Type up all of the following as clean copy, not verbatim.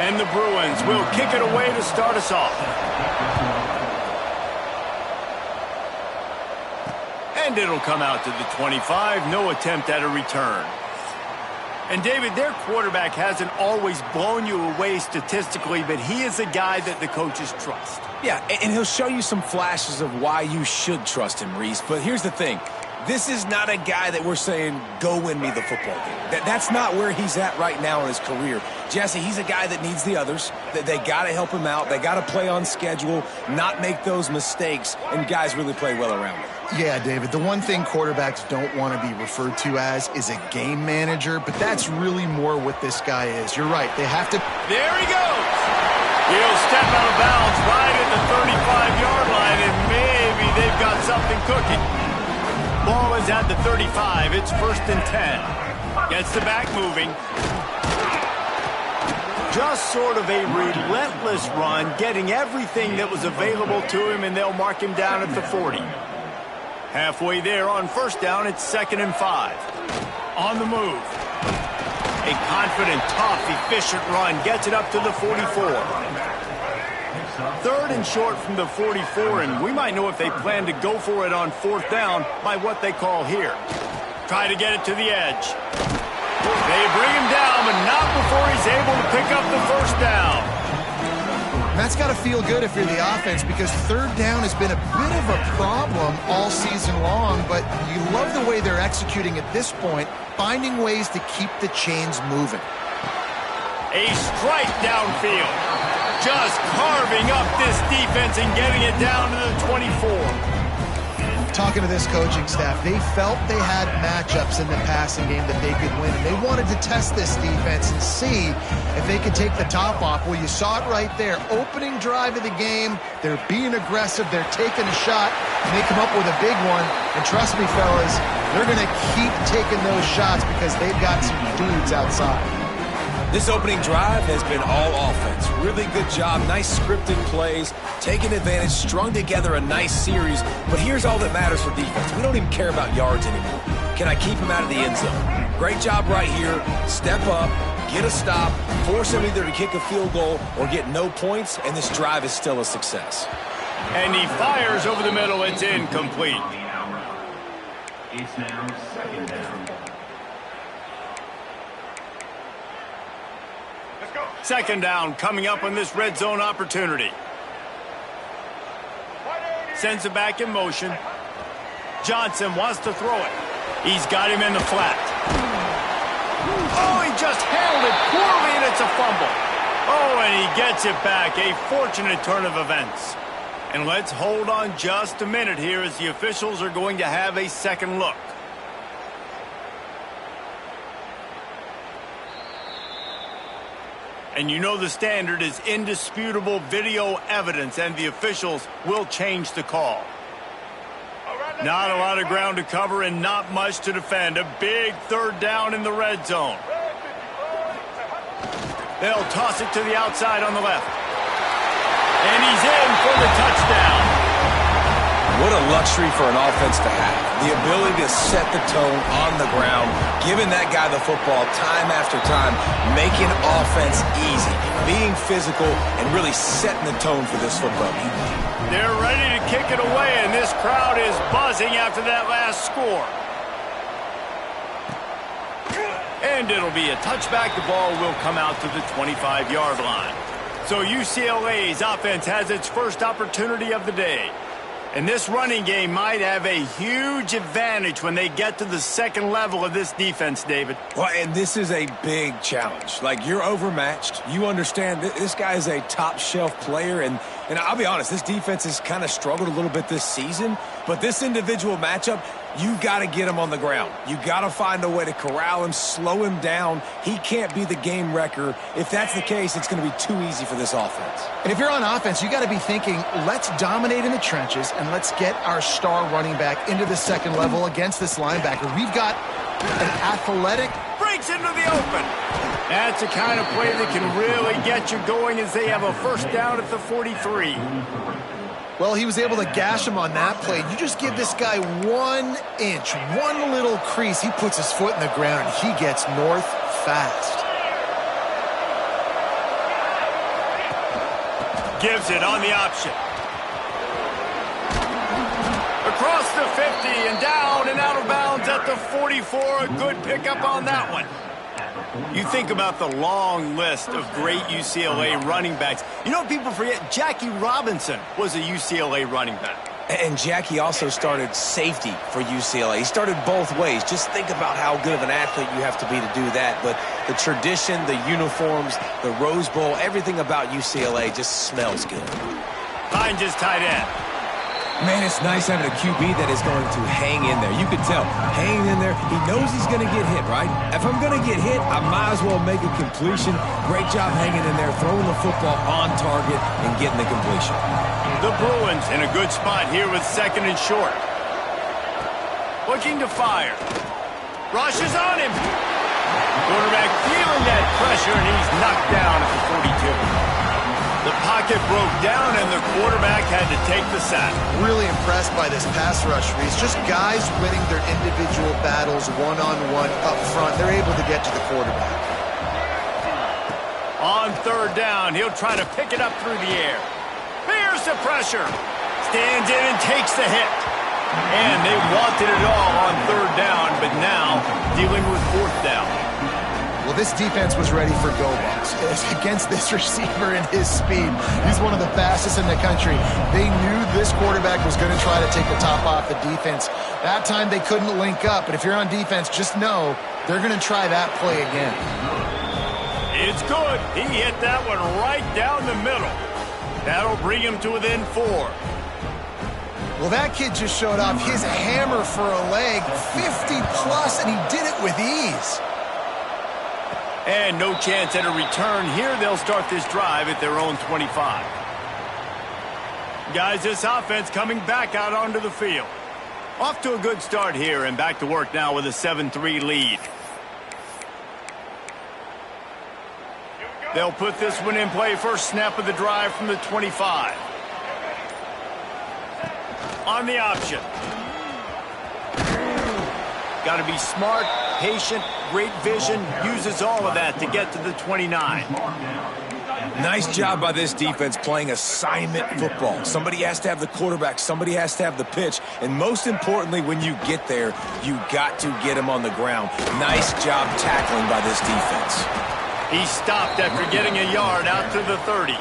And the Bruins will kick it away to start us off. And it'll come out to the 25. No attempt at a return. And, David, their quarterback hasn't always blown you away statistically, but he is a guy that the coaches trust. Yeah, and he'll show you some flashes of why you should trust him, Reese. But here's the thing. This is not a guy that we're saying, go win me the football game. That's not where he's at right now in his career. Jesse, he's a guy that needs the others. They got to help him out. They got to play on schedule, not make those mistakes, and guys really play well around him. Yeah, David, the one thing quarterbacks don't want to be referred to as is a game manager, but that's really more what this guy is. You're right. They have to. There he goes. He'll step out of bounds right at the 35-yard line, and maybe they've got something cooking. Ball is at the 35. It's 1st and 10. Gets the back moving. Just sort of a relentless run, getting everything that was available to him, and they'll mark him down at the 40. Halfway there on 1st down, it's 2nd and 5. On the move. A confident, tough, efficient run gets it up to the 44. 3rd and short from the 44, and we might know if they plan to go for it on 4th down by what they call here. Try to get it to the edge. They bring him down, but not before he's able to pick up the 1st down. That's got to feel good if you're the offense, because 3rd down has been a bit of a problem all season long, but you love the way they're executing at this point, finding ways to keep the chains moving. A strike downfield. Just carving up this defense and getting it down to the 24. Talking to this coaching staff, they felt they had matchups in the passing game that they could win, and they wanted to test this defense and see if they could take the top off. Well, you saw it right there. Opening drive of the game, they're being aggressive, they're taking a shot, and they come up with a big one. And trust me, fellas, they're going to keep taking those shots because they've got some dudes outside. This opening drive has been all offense. Really good job, nice scripted plays, taking advantage, strung together a nice series. But here's all that matters for defense. We don't even care about yards anymore. Can I keep him out of the end zone? Great job right here. Step up, get a stop, force him either to kick a field goal or get no points, and this drive is still a success. And he fires over the middle. It's incomplete. It's now 2nd down. 2nd down coming up on this red zone opportunity. Sends it back in motion. Johnson wants to throw it. He's got him in the flat. Oh, he just handled it poorly, and it's a fumble. Oh, and he gets it back. A fortunate turn of events. And let's hold on just a minute here as the officials are going to have a second look. And you know the standard is indisputable video evidence, and the officials will change the call. Not a lot of ground to cover and not much to defend. A big 3rd down in the red zone. They'll toss it to the outside on the left. And he's in for the touchdown. What a luxury for an offense to have. The ability to set the tone on the ground, giving that guy the football time after time, making offense easy, being physical, and really setting the tone for this football game. They're ready to kick it away, and this crowd is buzzing after that last score. And it'll be a touchback. The ball will come out to the 25-yard line. So UCLA's offense has its first opportunity of the day. And this running game might have a huge advantage when they get to the second level of this defense, David. Well, and this is a big challenge. Like, you're overmatched. You understand this guy is a top-shelf player, and I'll be honest, this defense has kind of struggled a little bit this season. But this individual matchup, you got to get him on the ground. You got to find a way to corral him, slow him down. He can't be the game wrecker. If that's the case, it's going to be too easy for this offense. And if you're on offense, you got to be thinking, let's dominate in the trenches and let's get our star running back into the second level against this linebacker. We've got an athletic... Breaks into the open. That's the kind of play that can really get you going as they have a 1st down at the 43. Well, he was able to gash him on that play. You just give this guy 1 inch, one little crease. He puts his foot in the ground, and he gets north fast. Gives it on the option. Across the 50 and down and out of bounds at the 44. A good pickup on that one. You think about the long list of great UCLA running backs. You know what people forget? Jackie Robinson was a UCLA running back. And Jackie also started safety for UCLA. He started both ways. Just think about how good of an athlete you have to be to do that. But the tradition, the uniforms, the Rose Bowl, everything about UCLA just smells good. Finds his tight end. Man, it's nice having a QB that is going to hang in there. You can tell, hanging in there, he knows he's going to get hit, right? If I'm going to get hit, I might as well make a completion. Great job hanging in there, throwing the football on target and getting the completion. The Bruins in a good spot here with second and short. Looking to fire. Rush is on him. Quarterback feeling that pressure, and he's knocked down at the 42. The pocket broke down, and the quarterback had to take the sack. Really impressed by this pass rush, Reese. Just guys winning their individual battles one-on-one up front. They're able to get to the quarterback. On third down, he'll try to pick it up through the air. Here's the pressure. Stands in and takes the hit. And they wanted it all on third down, but now dealing with fourth down. Well, this defense was ready for go-balls. Against this receiver and his speed, he's one of the fastest in the country. They knew this quarterback was going to try to take the top off the defense. That time they couldn't link up, but if you're on defense, just know they're going to try that play again. It's good. He hit that one right down the middle. That'll bring him to within 4. Well, that kid just showed off his hammer for a leg, 50-plus, and he did it with ease. And no chance at a return here. They'll start this drive at their own 25. Guys, this offense coming back out onto the field. Off to a good start here and back to work now with a 7-3 lead. They'll put this one in play. First snap of the drive from the 25. On the option. Got to be smart, patient, great vision. Uses all of that to get to the 29. Nice job by this defense playing assignment football. Somebody has to have the quarterback. Somebody has to have the pitch. And most importantly, when you get there, you got to get him on the ground. Nice job tackling by this defense. He stopped after getting a yard out to the 30.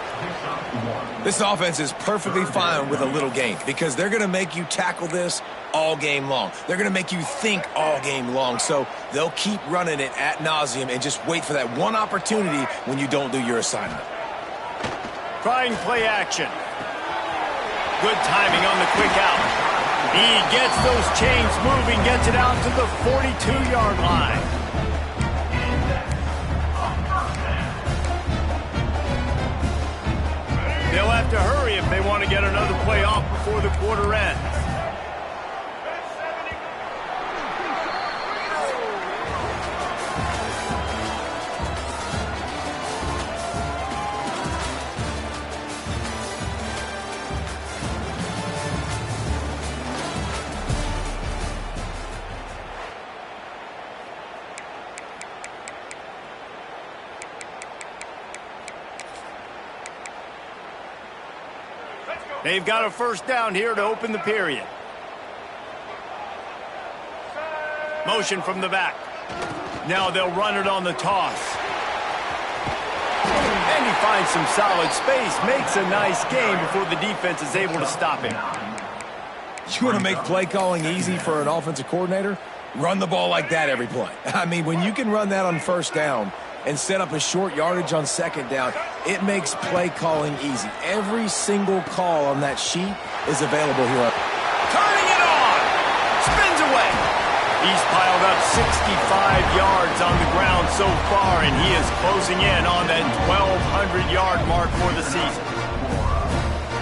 This offense is perfectly fine with a little gain because they're going to make you tackle this all game long. They're going to make you think all game long. So they'll keep running it ad nauseum and just wait for that one opportunity when you don't do your assignment. Trying play action. Good timing on the quick out. He gets those chains moving, gets it out to the 42-yard line. They'll have to hurry if they want to get another play off before the quarter ends. They've got a first down here to open the period. Motion from the back. Now they'll run it on the toss. And he finds some solid space, makes a nice gain before the defense is able to stop him. You want to make play calling easy for an offensive coordinator? Run the ball like that every play. I mean, when you can run that on first down and set up a short yardage on second down, it makes play calling easy. Every single call on that sheet is available here. Turning it on! Spins away! He's piled up 65 yards on the ground so far, and he is closing in on that 1,200-yard mark for the season.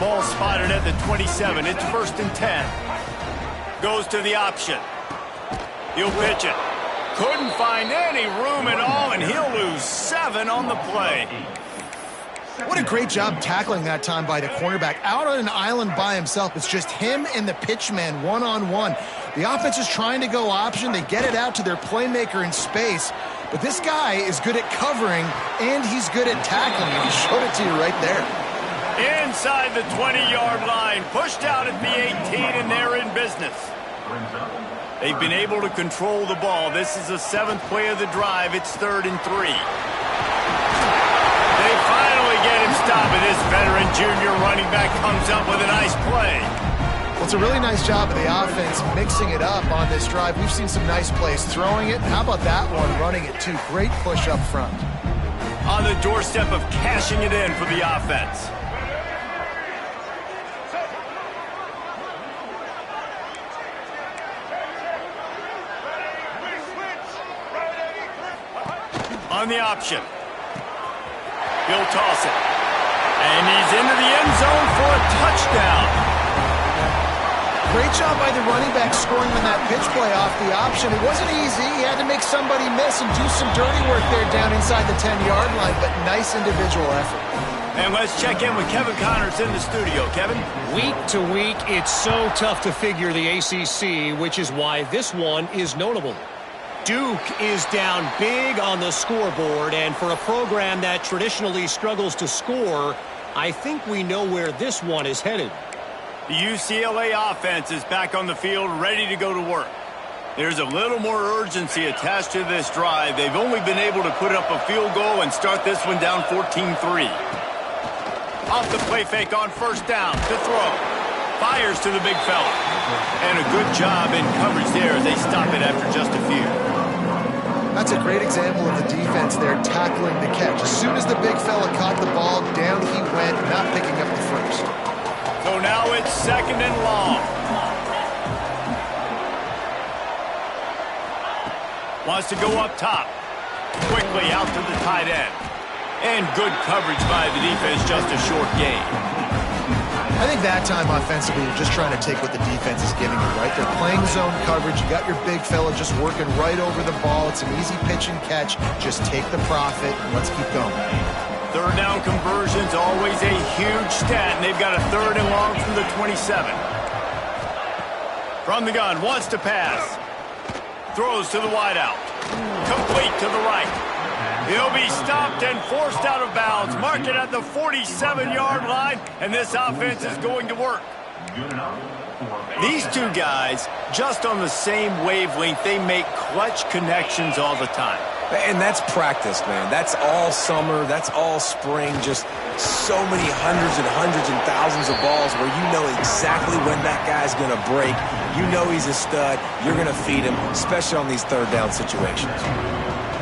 Ball spotted at the 27. It's first and 10. Goes to the option. He'll pitch it. Couldn't find any room at all, and he'll lose 7 on the play. What a great job tackling that time by the cornerback. Out on an island by himself. It's just him and the pitchman one-on-one. The offense is trying to go option. They get it out to their playmaker in space. But this guy is good at covering, and he's good at tackling. And he showed it to you right there. Inside the 20-yard line, pushed out at the 18, and they're in business. They've been able to control the ball. This is the 7th play of the drive. It's 3rd and 3. They finally get him stopped, and this veteran junior running back comes up with a nice play. Well, it's a really nice job of the offense mixing it up on this drive. We've seen some nice plays throwing it. How about that one running it too? Great push up front. On the doorstep of cashing it in for the offense. On the option. He'll toss it. And he's into the end zone for a touchdown. Great job by the running back scoring on that pitch play off the option. It wasn't easy. He had to make somebody miss and do some dirty work there down inside the 10-yard line, but nice individual effort. And let's check in with Kevin Connors in the studio. Kevin? Week to week, it's so tough to figure the ACC, which is why this one is notable. Duke is down big on the scoreboard, and for a program that traditionally struggles to score, I think we know where this one is headed. The UCLA offense is back on the field, ready to go to work. There's a little more urgency attached to this drive. They've only been able to put up a field goal and start this one down 14-3. Off the play fake on 1st down to throw. Fires to the big fella. And a good job in coverage there as they stop it after just a few. That's a great example of the defense there tackling the catch. As soon as the big fella caught the ball, down he went, not picking up the first. So now it's 2nd and long. Wants to go up top. Quickly out to the tight end. And good coverage by the defense, just a short gain. I think that time offensively, you're just trying to take what the defense is giving you, right? They're playing zone coverage. You got your big fella just working right over the ball. It's an easy pitch and catch. Just take the profit and let's keep going. 3rd down conversion's always a huge stat, and they've got a 3rd and long from the 27. From the gun, wants to pass. Throws to the wideout. Complete to the right. He'll be stopped and forced out of bounds. Mark it at the 47-yard line, and this offense is going to work. These two guys, just on the same wavelength, they make clutch connections all the time. And that's practice, man. That's all summer. That's all spring. Just so many hundreds and thousands of balls where you know exactly when that guy's going to break. You know he's a stud. You're going to feed him, especially on these 3rd down situations.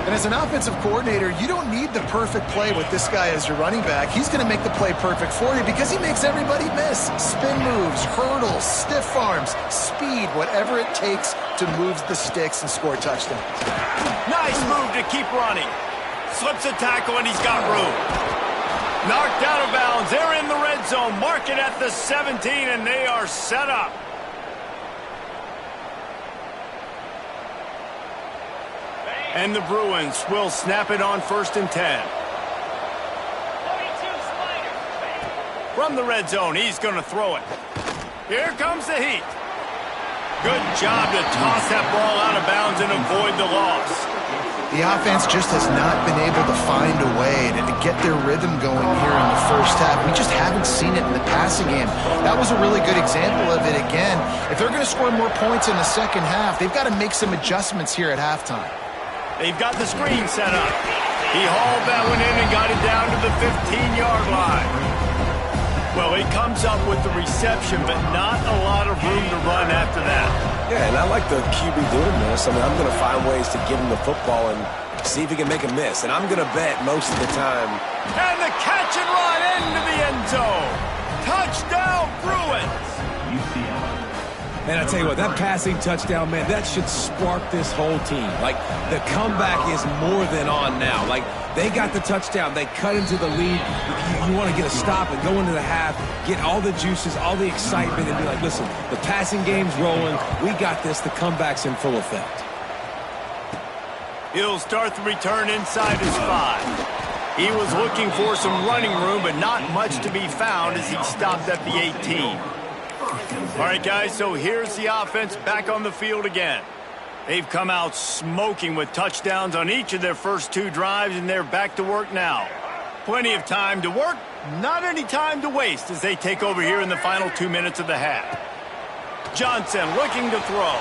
And as an offensive coordinator, you don't need the perfect play with this guy as your running back. He's going to make the play perfect for you because he makes everybody miss. Spin moves, hurdles, stiff arms, speed, whatever it takes to move the sticks and score touchdowns. Nice move to keep running. Slips a tackle and he's got room. Knocked out of bounds. They're in the red zone. Mark it at the 17 and they are set up. And the Bruins will snap it on 1st and 10. From the red zone, he's going to throw it. Here comes the heat. Good job to toss that ball out of bounds and avoid the loss. The offense just has not been able to find a way to get their rhythm going here in the 1st half. We just haven't seen it in the passing game. That was a really good example of it again. If they're going to score more points in the 2nd half, they've got to make some adjustments here at halftime. They've got the screen set up. He hauled that one in and got it down to the 15-yard line. Well, he comes up with the reception, but not a lot of room to run after that. Yeah, and I like the QB doing this. I mean, I'm going to find ways to give him the football and see if he can make a miss. And I'm going to bet most of the time. And the catch and run into the end zone. Touchdown, Bruins. Man, I tell you what, that passing touchdown, man, that should spark this whole team. Like, the comeback is more than on now. Like, they got the touchdown. They cut into the lead. You want to get a stop and go into the half, get all the juices, all the excitement, and be like, listen, the passing game's rolling. We got this. The comeback's in full effect. He'll start the return inside his 5. He was looking for some running room, but not much to be found as he stopped at the 18. All right, guys, so here's the offense back on the field again. They've come out smoking with touchdowns on each of their first 2 drives, and they're back to work now. Plenty of time to work, not any time to waste as they take over here in the final 2 minutes of the half. Johnson looking to throw,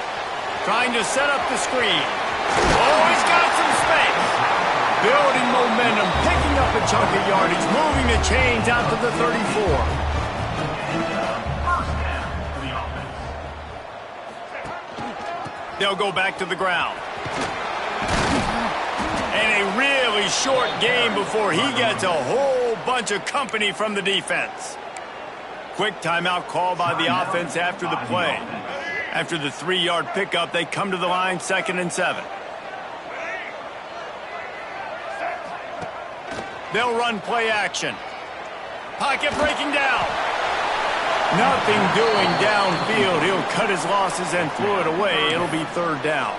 trying to set up the screen. Oh, he's got some space. Building momentum, picking up a chunk of yardage, moving the chains out to the 34. They'll go back to the ground. And a really short game before he gets a whole bunch of company from the defense. Quick timeout call by the offense after the play. After the 3-yard pickup, they come to the line 2nd and 7. They'll run play action. Pocket breaking down. Nothing doing downfield. He'll cut his losses and throw it away. It'll be 3rd down.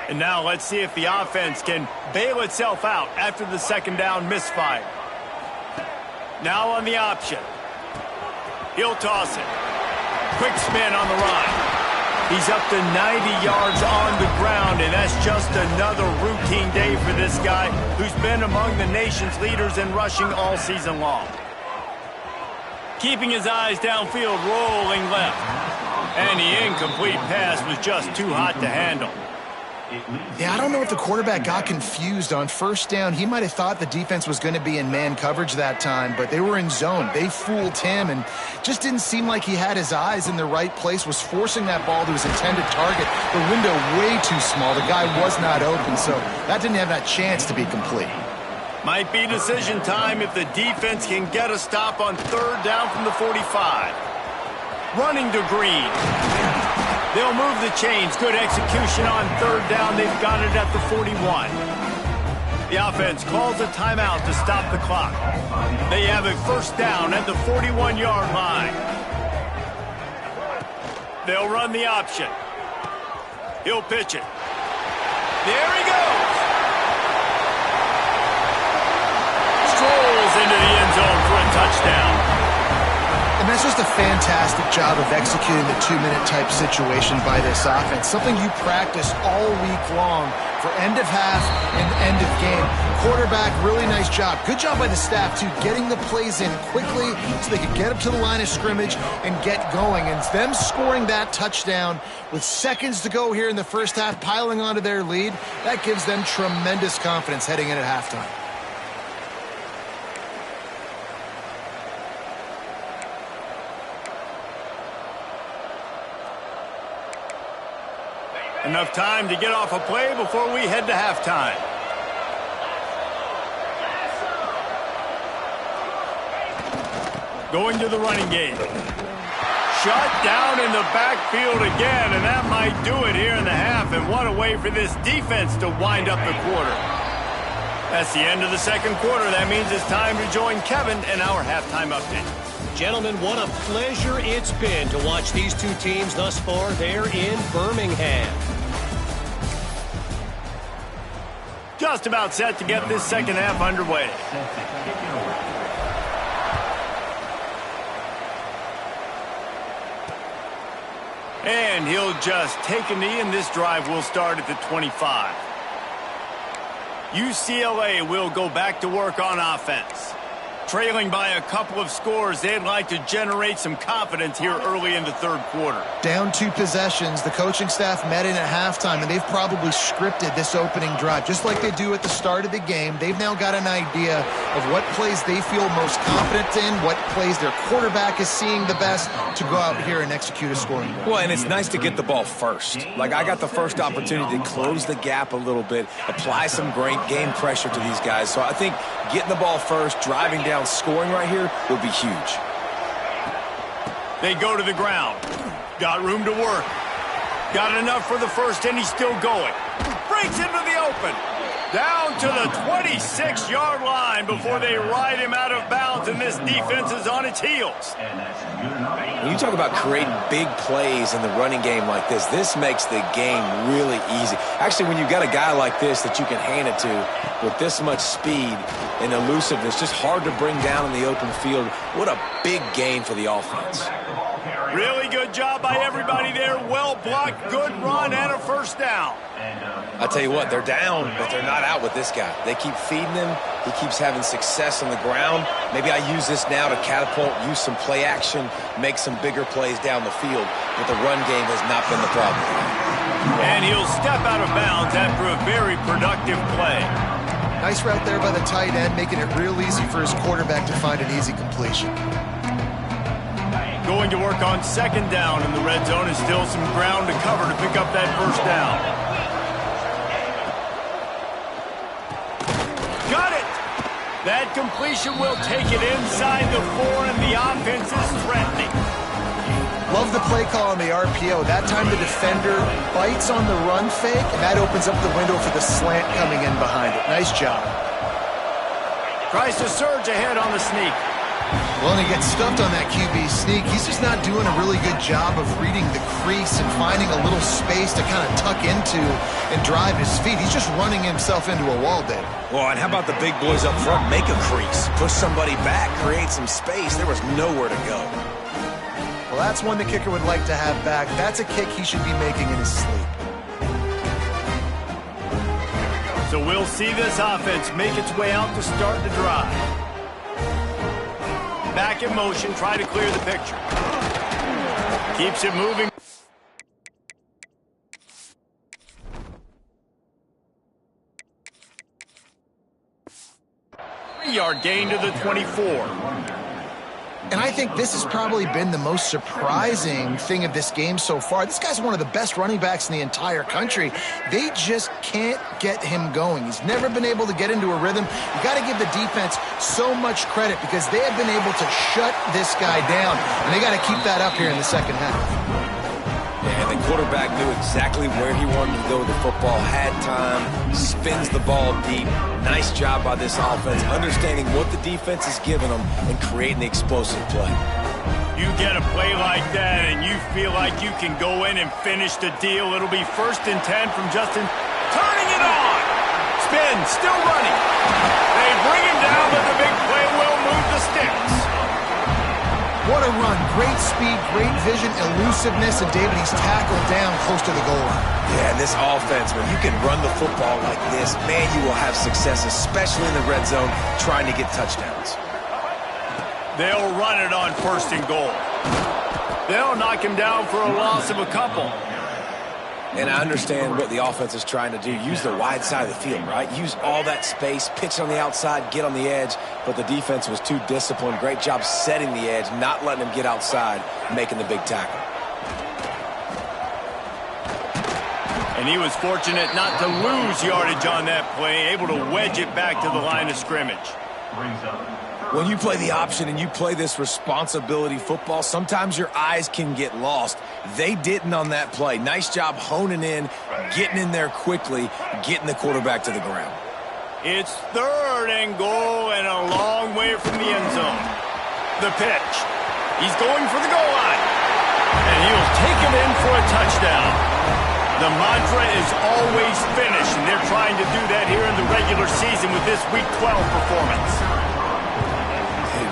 And now let's see if the offense can bail itself out after the 2nd down misfire. Now on the option. He'll toss it. Quick spin on the run. He's up to 90 yards on the ground, and that's just another routine day for this guy who's been among the nation's leaders in rushing all season long. Keeping his eyes downfield, rolling left. And the incomplete pass was just too hot to handle. Yeah, I don't know if the quarterback got confused on 1st down. He might have thought the defense was going to be in man coverage that time, but they were in zone. They fooled him and just didn't seem like he had his eyes in the right place, was forcing that ball to his intended target. The window way too small. The guy was not open, so that didn't have that chance to be complete. Might be decision time if the defense can get a stop on 3rd down from the 45. Running to Green. They'll move the chains. Good execution on 3rd down. They've got it at the 41. The offense calls a timeout to stop the clock. They have a 1st down at the 41-yard line. They'll run the option. He'll pitch it. There he goes. Strolls into the end zone for a touchdown. And that's just a fantastic job of executing the 2-minute type situation by this offense. Something you practice all week long for end of half and end of game. Quarterback, really nice job. Good job by the staff, too, getting the plays in quickly so they could get up to the line of scrimmage and get going. And them scoring that touchdown with seconds to go here in the 1st half, piling onto their lead, that gives them tremendous confidence heading in at halftime. Enough time to get off a play before we head to halftime. Going to the running game. Shut down in the backfield again, and that might do it here in the half. And what a way for this defense to wind up the quarter. That's the end of the 2nd quarter. That means it's time to join Kevin in our halftime update. Gentlemen, what a pleasure it's been to watch these two teams thus far there in Birmingham. Just about set to get this 2nd half underway. And he'll just take a knee, and this drive will start at the 25. UCLA will go back to work on offense. Trailing by a couple of scores, they'd like to generate some confidence here early in the 3rd quarter. Down 2 possessions, the coaching staff met in at halftime, and they've probably scripted this opening drive. Just like they do at the start of the game, they've now got an idea of what plays they feel most confident in, what plays their quarterback is seeing the best to go out here and execute a scoring drive. Well, and it's nice to get the ball first. Like, I got the first opportunity to close the gap a little bit, apply some great game pressure to these guys. So I think getting the ball first, driving down, scoring right here will be huge. They go to the ground. Got room to work. Got enough for the 1st, and he's still going. Breaks into the open. Down to the 26-yard line before they ride him out of bounds, and this defense is on its heels. When you talk about creating big plays in the running game like this makes the game really easy. Actually, when you've got a guy like this that you can hand it to with this much speed and elusiveness, just hard to bring down in the open field. What a big gain for the offense. Really good job by everybody there. Well blocked, good run, and a 1st down. I tell you what, they're down, but they're not out with this guy. They keep feeding him. He keeps having success on the ground. Maybe I use this now to catapult, use some play action, make some bigger plays down the field. But the run game has not been the problem. And he'll step out of bounds after a very productive play. Nice route there by the tight end, making it real easy for his quarterback to find an easy completion. Going to work on second down in the red zone, and still some ground to cover to pick up that first down. Got it! That completion will take it inside the 4, and the offense is threatening. Love the play call on the RPO. That time the defender bites on the run fake, and that opens up the window for the slant coming in behind it. Nice job. Tries to surge ahead on the sneak. Well, and he gets stuffed on that QB sneak. He's just not doing a really good job of reading the crease and finding a little space to kind of tuck into and drive his feet. He's just running himself into a wall there. Well, and how about the big boys up front? Make a crease, push somebody back, create some space. There was nowhere to go. Well, that's one the kicker would like to have back. That's a kick he should be making in his sleep. So we'll see this offense make its way out to start the drive. Back in motion, try to clear the picture. Keeps it moving. Yard gain to the 24. And I think this has probably been the most surprising thing of this game so far. This guy's one of the best running backs in the entire country. They just can't get him going. He's never been able to get into a rhythm. You got to give the defense so much credit because they have been able to shut this guy down, and they got to keep that up here in the second half. And the quarterback knew exactly where he wanted to go with the football, had time, spins the ball deep. Nice job by this offense, understanding what the defense is giving them and creating the explosive play. You get a play like that and you feel like you can go in and finish the deal. It'll be 1st and 10 from Justin. Turning it on! Spin, still running. They bring him down, but the big play will move the sticks. What a run. Great speed, great vision, elusiveness, and David, he's tackled down close to the goal line. Yeah, and this offense, when you can run the football like this, man, you will have success, especially in the red zone, trying to get touchdowns. They'll run it on 1st and goal. They'll knock him down for a loss of a couple. And I understand what the offense is trying to do. Use the wide side of the field, right? Use all that space, pitch on the outside, get on the edge. But the defense was too disciplined. Great job setting the edge, not letting him get outside, making the big tackle. And he was fortunate not to lose yardage on that play, able to wedge it back to the line of scrimmage. When you play the option and you play this responsibility football, sometimes your eyes can get lost. They didn't on that play. Nice job honing in, getting in there quickly, getting the quarterback to the ground. It's 3rd and goal and a long way from the end zone. The pitch. He's going for the goal line. And he'll take it in for a touchdown. The mantra is always finish, and they're trying to do that here in the regular season with this Week 12 performance.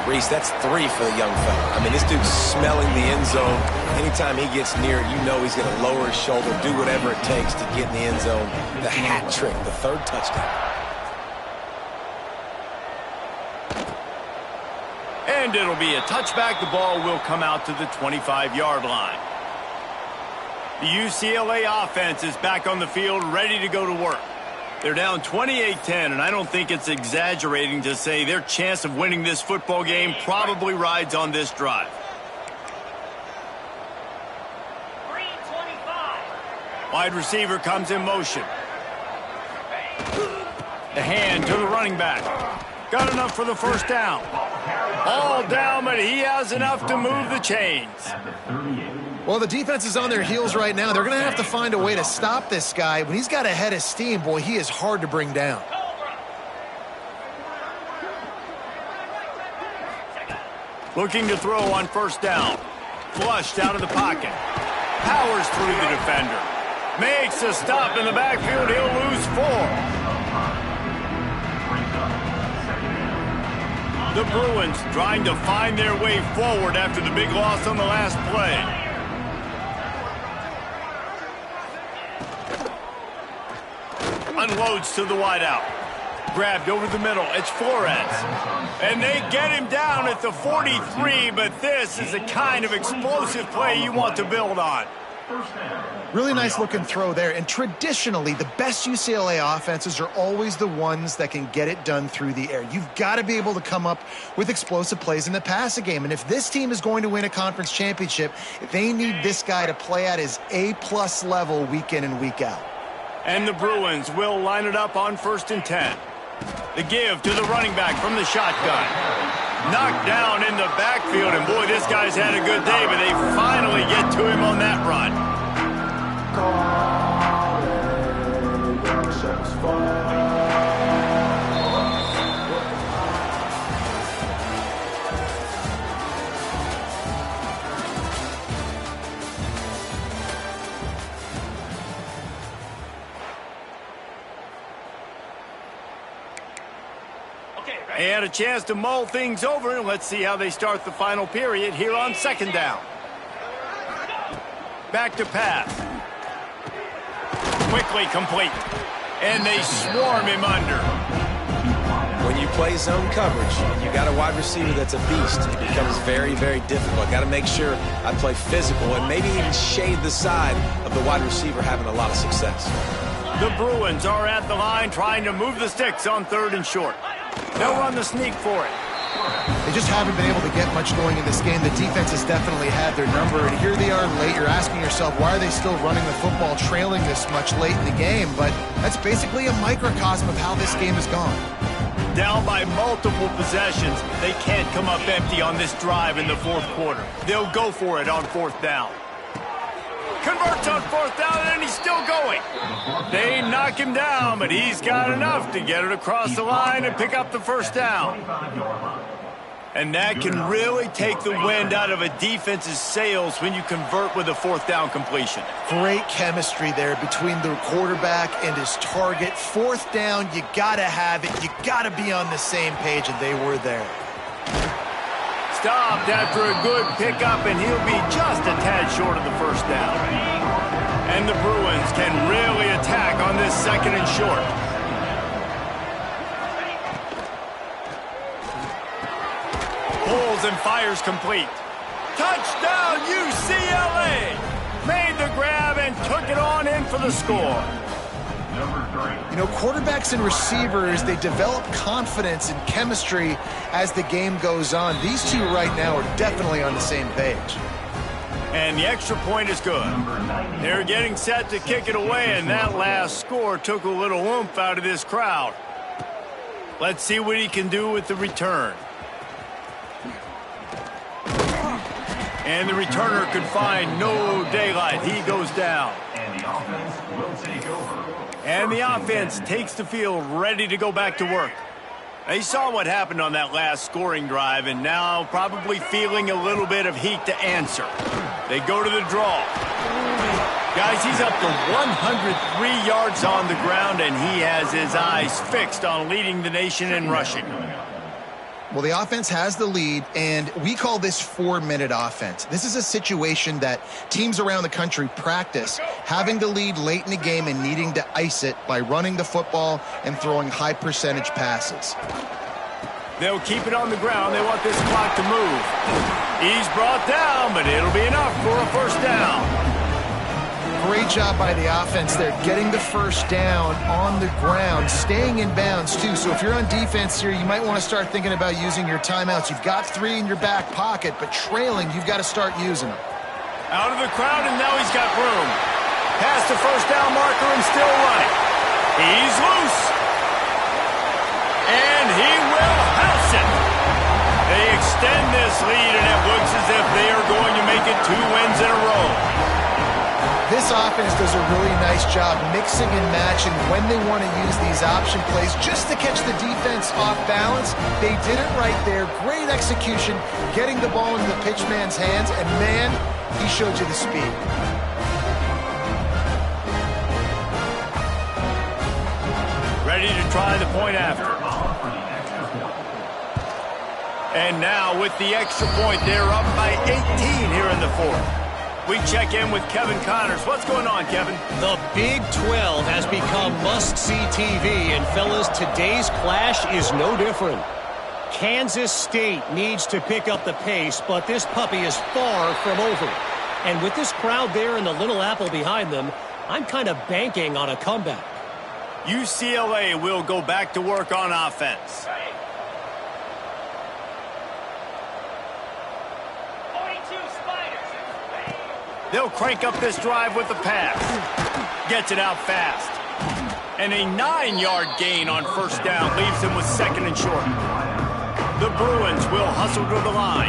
Reese, that's 3 for the young fella. I mean, this dude's smelling the end zone. Anytime he gets near it, you know he's going to lower his shoulder, do whatever it takes to get in the end zone. The hat trick, the 3rd touchdown. And it'll be a touchback. The ball will come out to the 25-yard line. The UCLA offense is back on the field, ready to go to work. They're down 28-10, and I don't think it's exaggerating to say their chance of winning this football game probably rides on this drive. Wide receiver comes in motion. The hand to the running back. Got enough for the first down. All down, but he has enough to move the chains. Well, the defense is on their heels right now. They're going to have to find a way to stop this guy. When he's got a head of steam, boy, he is hard to bring down. Looking to throw on 1st down. Flushed out of the pocket. Powers through the defender. Makes a stop in the backfield. He'll lose 4. The Bruins trying to find their way forward after the big loss on the last play. unloads to the wideout. Grabbed over the middle. It's Flores. And they get him down at the 43, but this is the kind of explosive play you want to build on. Really nice looking throw there. And traditionally, the best UCLA offenses are always the ones that can get it done through the air. You've got to be able to come up with explosive plays in the passing game. And if this team is going to win a conference championship, they need this guy to play at his A-plus level week in and week out. And the Bruins will line it up on 1st and 10. The give to the running back from the shotgun. Knocked down in the backfield, and boy, this guy's had a good day, but they finally get to him on that run. And a chance to mull things over, and let's see how they start the final period here on 2nd down. Back to pass. Quickly complete. And they swarm him under. When you play zone coverage, you got a wide receiver that's a beast. It becomes very, very difficult. Got to make sure I play physical and maybe even shade the side of the wide receiver having a lot of success. The Bruins are at the line trying to move the sticks on 3rd and short. They'll run the sneak for it. They just haven't been able to get much going in this game. The defense has definitely had their number, and here they are late. You're asking yourself, why are they still running the football trailing this much late in the game? But that's basically a microcosm of how this game has gone. Down by multiple possessions, they can't come up empty on this drive in the 4th quarter. They'll go for it on 4th down. Converts on 4th down, and he's still going. They knock him down, but he's got enough to get it across the line and pick up the 1st down. And that can really take the wind out of a defense's sails when you convert with a 4th down completion. Great chemistry there between the quarterback and his target. 4th down, you got to have it. You got to be on the same page, and they were there. Stopped after a good pickup, and he'll be just a tad short of the 1st down. And the Bruins can really attack on this 2nd and short. Pulls and fires complete. Touchdown, UCLA! Made the grab and took it on in for the score. You know, quarterbacks and receivers, they develop confidence and chemistry as the game goes on. These two right now are definitely on the same page. And the extra point is good. They're getting set to kick it away, and that last score took a little oomph out of this crowd. Let's see what he can do with the return. And the returner could find no daylight. He goes down. And the offense will take over. And the offense takes the field ready to go back to work. They saw what happened on that last scoring drive, and now probably feeling a little bit of heat to answer. They go to the draw. Guys, he's up to 103 yards on the ground, and he has his eyes fixed on leading the nation in rushing. Well, the offense has the lead, and we call this 4-minute offense. This is a situation that teams around the country practice, having the lead late in the game and needing to ice it by running the football and throwing high-percentage passes. They'll keep it on the ground. They want this clock to move. He's brought down, but it'll be enough for a 1st down. Great job by the offense there, getting the 1st down on the ground, staying in bounds too. So if you're on defense here, you might want to start thinking about using your timeouts. You've got 3 in your back pocket, but trailing, you've got to start using them. Out of the crowd, and now he's got room. Past the 1st down marker and still running. He's loose. And he will house it. They extend this lead, and it looks as if they are going to make it 2 wins in a row. This offense does a really nice job mixing and matching when they want to use these option plays just to catch the defense off balance. They did it right there. Great execution, getting the ball into the pitchman's hands, and man, he showed you the speed. Ready to try the point after. And now with the extra point, they're up by 18 here in the 4th. We check in with Kevin Connors. What's going on, Kevin? The Big 12 has become must-see TV, and fellas, today's clash is no different. Kansas State needs to pick up the pace, but this puppy is far from over. And with this crowd there and the Little Apple behind them, I'm kind of banking on a comeback. UCLA will go back to work on offense. They'll crank up this drive with the pass. Gets it out fast. And a 9-yard gain on first down leaves him with 2nd and short. The Bruins will hustle to the line.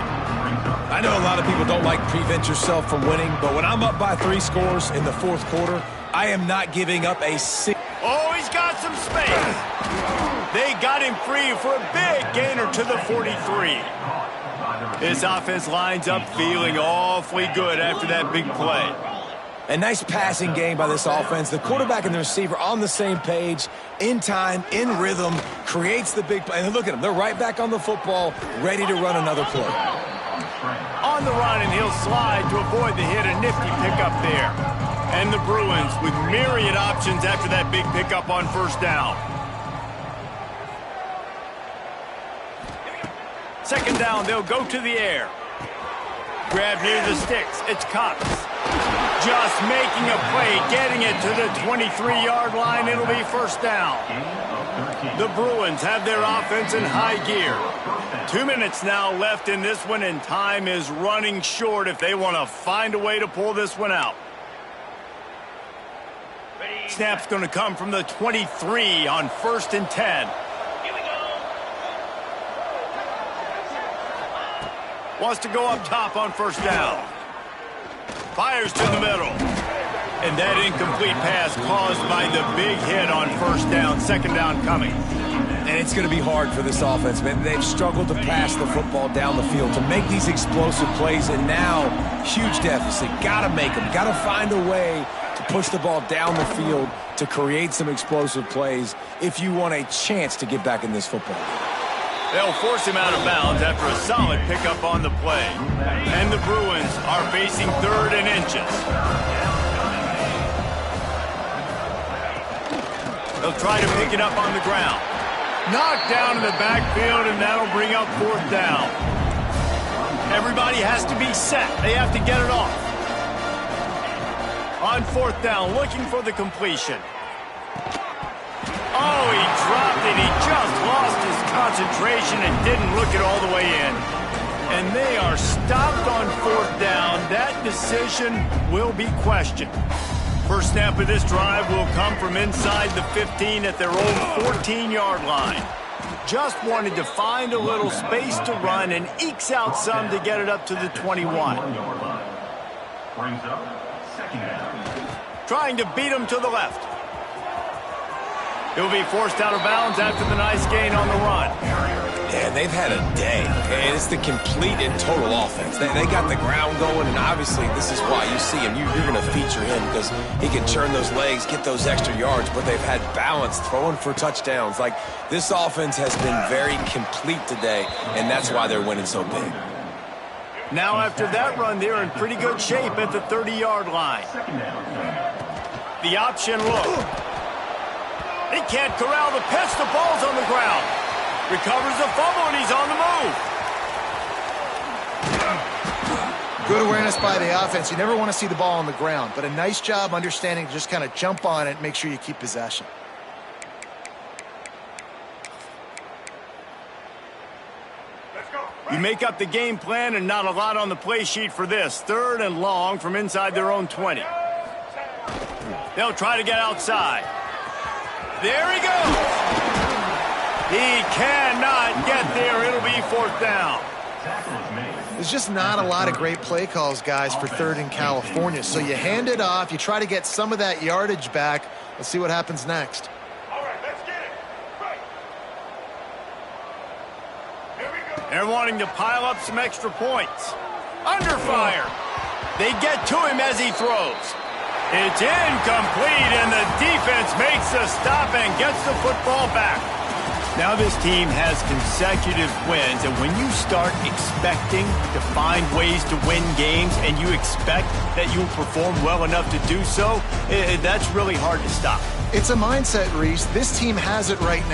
I know a lot of people don't like prevent yourself from winning, but when I'm up by 3 scores in the 4th quarter, I am not giving up a single. Oh, he's got some space. They got him free for a big gainer to the 43. His offense lines up feeling awfully good after that big play. A nice passing game by this offense. The quarterback and the receiver on the same page, in time, in rhythm, creates the big play. And look at them. They're right back on the football, ready to run another play. On the run, and he'll slide to avoid the hit. A nifty pickup there. And the Bruins with myriad options after that big pickup on first down. 2nd down, they'll go to the air. Grab near the sticks. It's Cox. Just making a play, getting it to the 23-yard line. It'll be first down. The Bruins have their offense in high gear. 2 minutes now left in this one, and time is running short if they want to find a way to pull this one out. Snap's going to come from the 23 on 1st and 10. Wants to go up top on first down. Fires to the middle. And that incomplete pass caused by the big hit on first down. 2nd down coming. And it's going to be hard for this offense, man. They've struggled to pass the football down the field, to make these explosive plays, and now huge deficit. Got to make them. Got to find a way to push the ball down the field to create some explosive plays if you want a chance to get back in this football. They'll force him out of bounds after a solid pickup on the play. And the Bruins are facing 3rd and inches. They'll try to pick it up on the ground. Knocked down in the backfield, and that'll bring up 4th down. Everybody has to be set. They have to get it off. On 4th down, looking for the completion. Oh, he dropped it. He just lost his concentration and didn't look it all the way in. And they are stopped on 4th down. That decision will be questioned. First snap of this drive will come from inside the 15 at their own 14-yard line. Just wanted to find a little space to run and ekes out some to get it up to the 21. Trying to beat him to the left. He'll be forced out of bounds after the nice gain on the run. Yeah, they've had a day, and it's the complete and total offense. They got the ground going, and obviously this is why you see him. You're going to feature him because he can churn those legs, get those extra yards, but they've had balance, throwing for touchdowns. Like, this offense has been very complete today, and that's why they're winning so big. Now after that run, they're in pretty good shape at the 30-yard line. The option look. He can't corral the pitch. The ball's on the ground. Recovers the fumble, and he's on the move. Good awareness by the offense. You never want to see the ball on the ground, but a nice job understanding to just kind of jump on it and make sure you keep possession. You make up the game plan, and not a lot on the play sheet for this. 3rd and long from inside their own 20. They'll try to get outside. There he goes. He cannot get there. It'll be 4th down. There's just not a lot of great play calls, guys, for 3rd in California. So you hand it off. You try to get some of that yardage back. Let's see what happens next. All right, let's get it. Right. Here we go. They're wanting to pile up some extra points. Under fire. They get to him as he throws. It's incomplete, and the defense makes the stop and gets the football back. Now this team has consecutive wins, and when you start expecting to find ways to win games and you expect that you'll perform well enough to do so, that's really hard to stop. It's a mindset, Reese. This team has it right now.